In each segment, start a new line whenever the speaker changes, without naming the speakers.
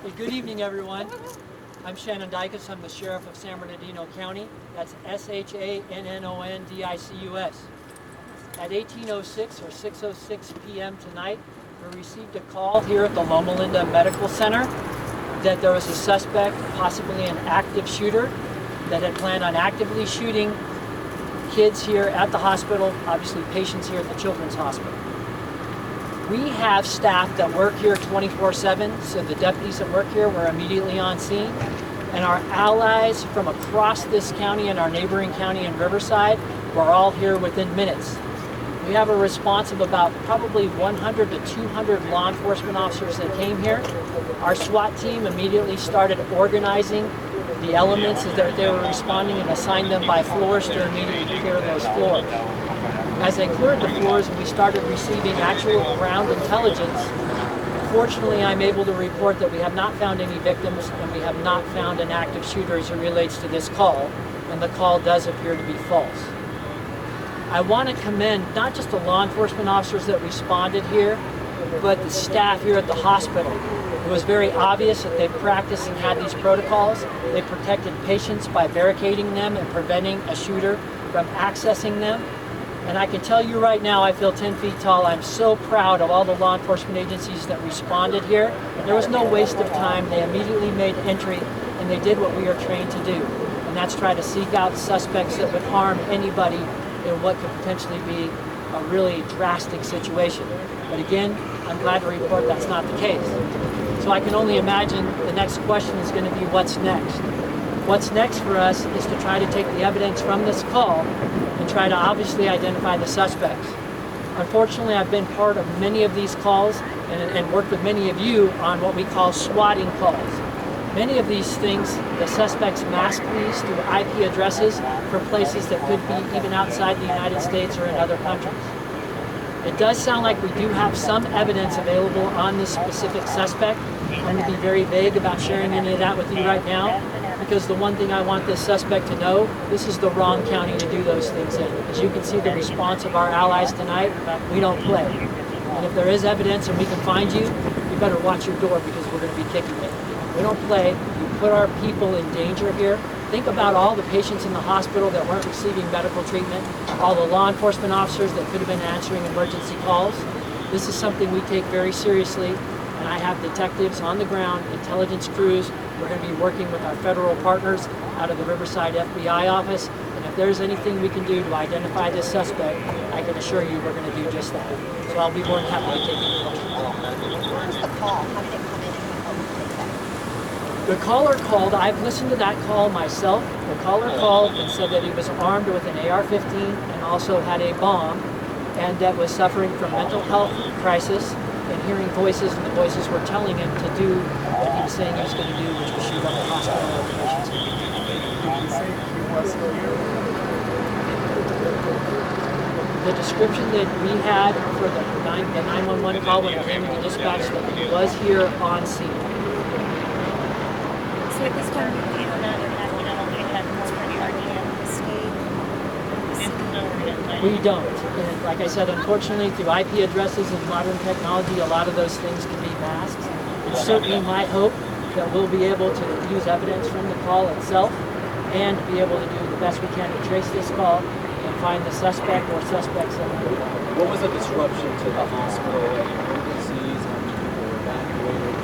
Hey, good evening, everyone. I'm Shannon Dicus. I'm the Sheriff of San Bernardino County. That's SHANNONDICUS. At 18:06 or 6:06 p.m. tonight, we received a call here at the Loma Linda Medical Center that there was a suspect, possibly an active shooter, that had planned on actively shooting kids here at the hospital, obviously patients here at the Children's Hospital. We have staff that work here 24/7, so the deputies that work here were immediately on scene, and our allies from across this county and our neighboring county in Riverside were all here within minutes. We have a response of about probably 100 to 200 law enforcement officers that came here. Our SWAT team immediately started organizing the elements that they were responding and assigned them by floors to immediately clear those floors. As they cleared the floors and we started receiving actual ground intelligence, fortunately I'm able to report that we have not found any victims and we have not found an active shooter as it relates to this call, and the call does appear to be false. I want to commend not just the law enforcement officers that responded here, but the staff here at the hospital. It was very obvious that they practiced and had these protocols. They protected patients by barricading them and preventing a shooter from accessing them. And I can tell you right now, I feel 10 feet tall. I'm so proud of all the law enforcement agencies that responded here. There was no waste of time. They immediately made entry and they did what we are trained to do. And that's try to seek out suspects that would harm anybody in what could potentially be a really drastic situation. But again, I'm glad to report that's not the case. So I can only imagine the next question is going to be what's next. What's next for us is to try to take the evidence from this call and try to obviously identify the suspects. Unfortunately, I've been part of many of these calls and worked with many of you on what we call swatting calls. Many of these things, the suspects mask these through IP addresses for places that could be even outside the United States or in other countries. It does sound like we do have some evidence available on this specific suspect. I'm going to be very vague about sharing any of that with you right now, because the one thing I want this suspect to know, this is the wrong county to do those things in. As you can see the response of our allies tonight, we don't play. And if there is evidence and we can find you, you better watch your door because we're going to be kicking it. We don't play. We put our people in danger here. Think about all the patients in the hospital that weren't receiving medical treatment, all the law enforcement officers that could have been answering emergency calls. This is something we take very seriously, and I have detectives on the ground, intelligence crews. We're going to be working with our federal partners out of the Riverside FBI office, and if there's anything we can do to identify this suspect, I can assure you we're going to do just that. So I'll be more than happy to take any questions.
What was the call? How did it come in?
The caller called. I've listened to that call myself. The caller called and said that he was armed with an AR-15 and also had a bomb, and that was suffering from mental health crisis and hearing voices, and the voices were telling him to do what he was saying he was going to do, which was shoot up the hospital and the patients.
Did you say he wasn't here?
The description that we had for the 911 call when it came into dispatch, that he was here on scene.
So at this time, you don't know
We don't. And like I said, unfortunately, through IP addresses and modern technology, a lot of those things can be masked. It's certainly my hope that we'll be able to use evidence from the call itself and be able to do the best we can to trace this call and find the suspect or suspects that are involved.
What was the disruption to the hospital and emergencies? How many people were evacuated?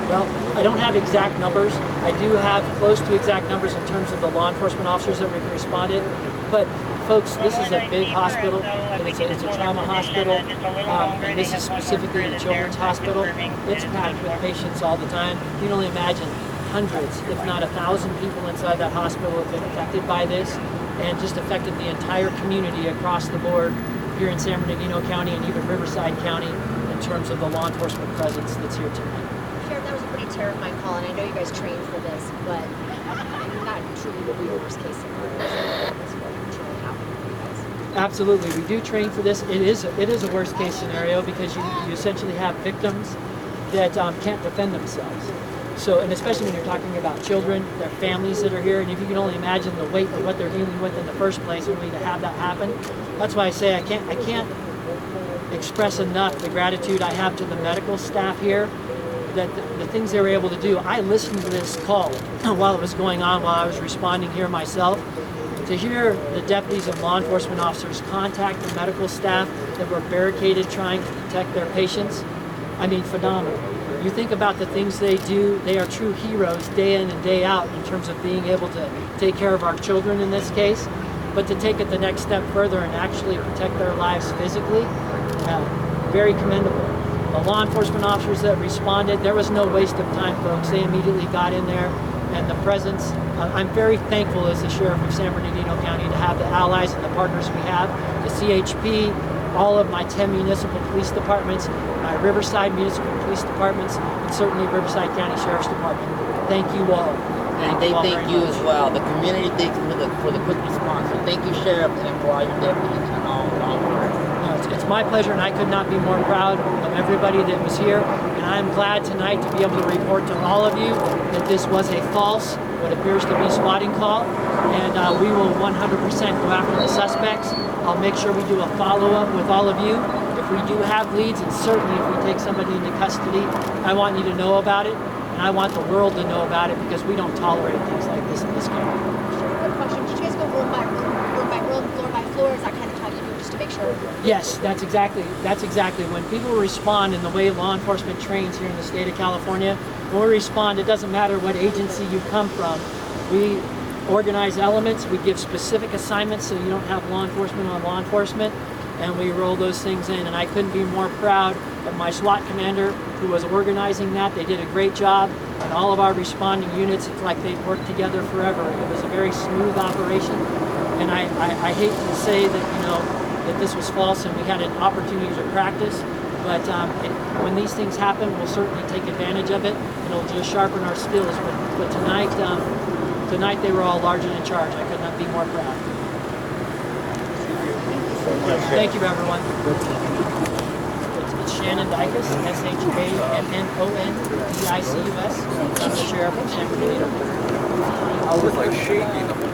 Well, I don't have exact numbers. I do have close to exact numbers in terms of the law enforcement officers that responded. But folks, this is a big hospital, and it's a trauma hospital, and this is specifically the Children's Hospital. It's packed with patients all the time. You can only imagine hundreds, if not 1,000 people inside that hospital have been affected by this, and just affected the entire community across the board here in San Bernardino County and even Riverside County in terms of the law enforcement presence that's here tonight.
Sheriff, that was a pretty terrifying call, and I know you guys trained for this, but not truly the worst case scenario. This will truly happen for you guys.
Absolutely, we do train for this. It is a worst case scenario because you essentially have victims that can't defend themselves. So, and especially when you're talking about children, their families that are here, and if you can only imagine the weight of what they're dealing with in the first place, only to have that happen. That's why I say I can't express enough the gratitude I have to the medical staff here that the things they were able to do. I listened to this call while it was going on, while I was responding here myself. To hear the deputies and law enforcement officers contact the medical staff that were barricaded trying to protect their patients, I mean, phenomenal. You think about the things they do, they are true heroes day in and day out in terms of being able to take care of our children in this case, but to take it the next step further and actually protect their lives physically, very commendable. The law enforcement officers that responded, there was no waste of time, folks. They immediately got in there, and the presence, I'm very thankful as the Sheriff of San Bernardino County to have the allies and the partners we have, the CHP, all of my 10 municipal police departments, my Riverside municipal police departments, and certainly Riverside County Sheriff's Department. Thank you all.
And they
all
thank
very
you
much.
as well. The community thanks you for the quick response. So thank you, Sheriff, and for all your deputies and all work.
No, it's my pleasure, and I could not be more proud of everybody that was here. And I'm glad tonight to be able to report to all of you that this was a false, what appears to be spotting call, and we will 100% go after the suspects. I'll make sure we do a follow-up with all of you. If we do have leads, and certainly if we take somebody into custody, I want you to know about it, and I want the world to know about it, because we don't tolerate things like this in this county.
Quick question. Did you guys go room by room, floor by floor? Is that kind of how you do it, just to make sure?
Yes, that's exactly when people respond in the way law enforcement trains here in the state of California. When we respond, it doesn't matter what agency you come from. We organize elements, we give specific assignments so you don't have law enforcement on law enforcement, and we roll those things in. And I couldn't be more proud of my SWAT commander who was organizing that. They did a great job, and all of our responding units, it's like they've worked together forever. It was a very smooth operation, and I hate to say that, that this was false and we had an opportunity to practice, but when these things happen, we'll certainly take advantage of it, and it'll just sharpen our skills. But tonight they were all large and in charge. I could not be more proud. Thank you, everyone. It's Shannon Dicus, SHANNONDICUS. I'm the Sheriff of San Bernardino.
I was like shaking.